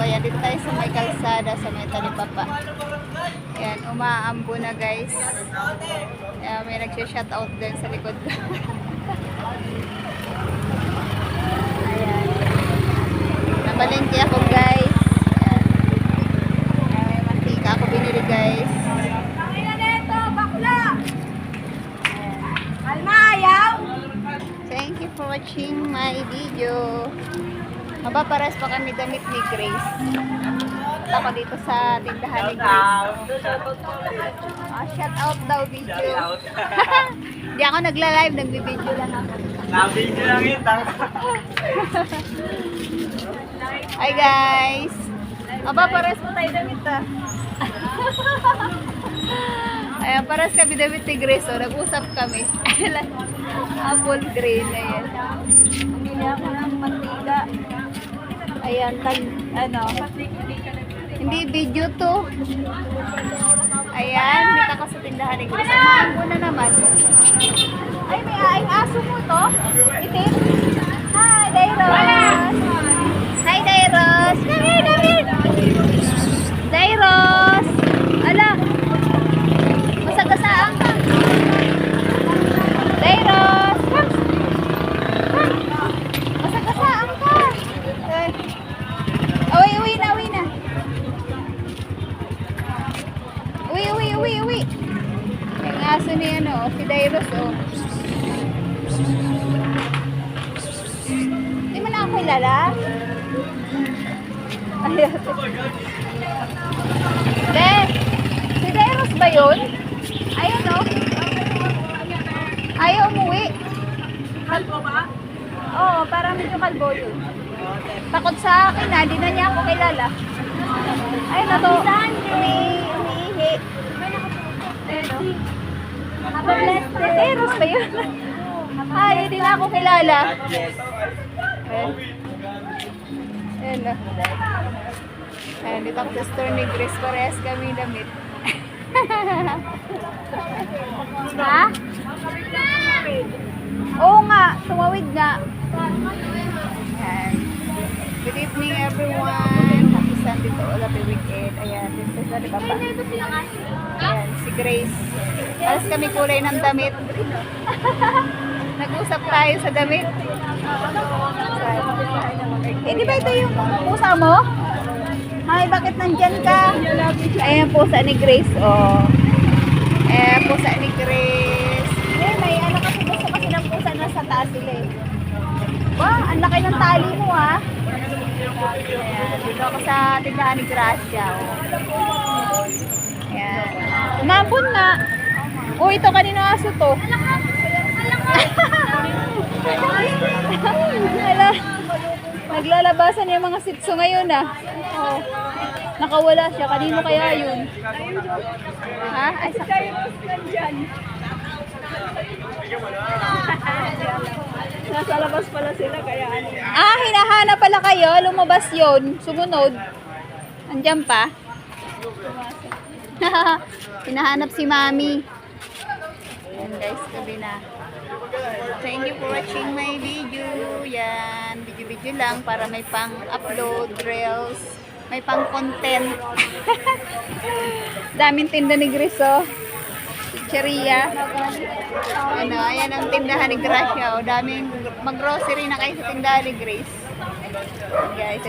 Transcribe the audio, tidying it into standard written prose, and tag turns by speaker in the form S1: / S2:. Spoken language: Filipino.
S1: Ayan, dito tayo sa may kalsada, sa may talipapa. Ayan, umaambo na guys. Ayan, may nagsha-shoutout din sa likod ko. Ayan. Nabalengke ako guys. Ayan. Ayan, may mantika ako binili guys. Thank you for watching my video. Mapaparas pa kami damit ni Grace. At ako dito sa tindahan ni Grace. Shout out daw video. Hindi ako nagla-live, nagbi-video lang ako.
S2: Na-video lang yun.
S1: Hi guys. Mapaparas pa tayo damit ah. Ayan, paras kami damit ni Grace. So, nag-usap kami. Apple green na yan. Pumili ako ng mantika. Ayan, hindi video to. Ayan, dito ako sa tindahan ni Grace. Samahan mo na naman. Ay, may aing aso mo to. Itim. Hi, Dairos. Hi, Dairos. Come here, come here. Dairos. Ala. Masagasaan ka. Dairos. Come. Come. Masagasaan ka. Uwi na, uwi na. Uwi. Yung aso ni ano, si Dairos, oh. Hindi mo na ako kilala? Ayan. De, si Dairos ba yun? Ayun, oh. Ayaw umuwi. Kalbo ba? Oo, parang medyo kalbo yun. Takot sa akin na, di na niya ako kilala. Ayun na to. Umiihi. Ayun o. Dairos ba yun? Ay, di na ako kilala. Ayun na. Ayun, dito ako sa store ni Grace. Parehas kami damit. Ha? Oo nga, tumawid nga. Ayan. Good evening everyone. Happy Sunday to all. Happy weekend. Ayan, dito sa Papa. Ayan, si Grace. Alas kami kulay ng damit. Nag-usap tayo sa damit. Eh, di ba ito yung pusa mo? Ay, bakit nandyan ka? Ayan, pusa ni Grace. Oh. Ayan, pusa ni Grace. Eh, may ano kasi gusto kasi ng pusa na sa taas sila eh. Wow, ang laki ng tali mo ha. Ayan, dito ako sa tindahan ni Gracia. Oh. Ayan. Umambon nga. Oh, ito kanino aso to? Hala. Naglalabasan yung mga sitso ngayon ah. Oh. Nakawala siya. Kanino kaya yun? Ha? Ay, sa
S3: Nasa labas pala sila kaya ano.
S1: Ah, hinahanap pala kayo. Lumabas yun. Sumunod. Andiyan pa. Hinahanap si Mami. Ayan guys, gabi na. Thank you for watching my video. Yan. Video-video lang para may pang-upload, reels. May pang-content. Daming tinda ni Grace, oh. Pizzeria. Ano, ayan ang tindahan ni Gracia. O, daming mag-grocery na kayo sa tindahan ni Grace. Guys,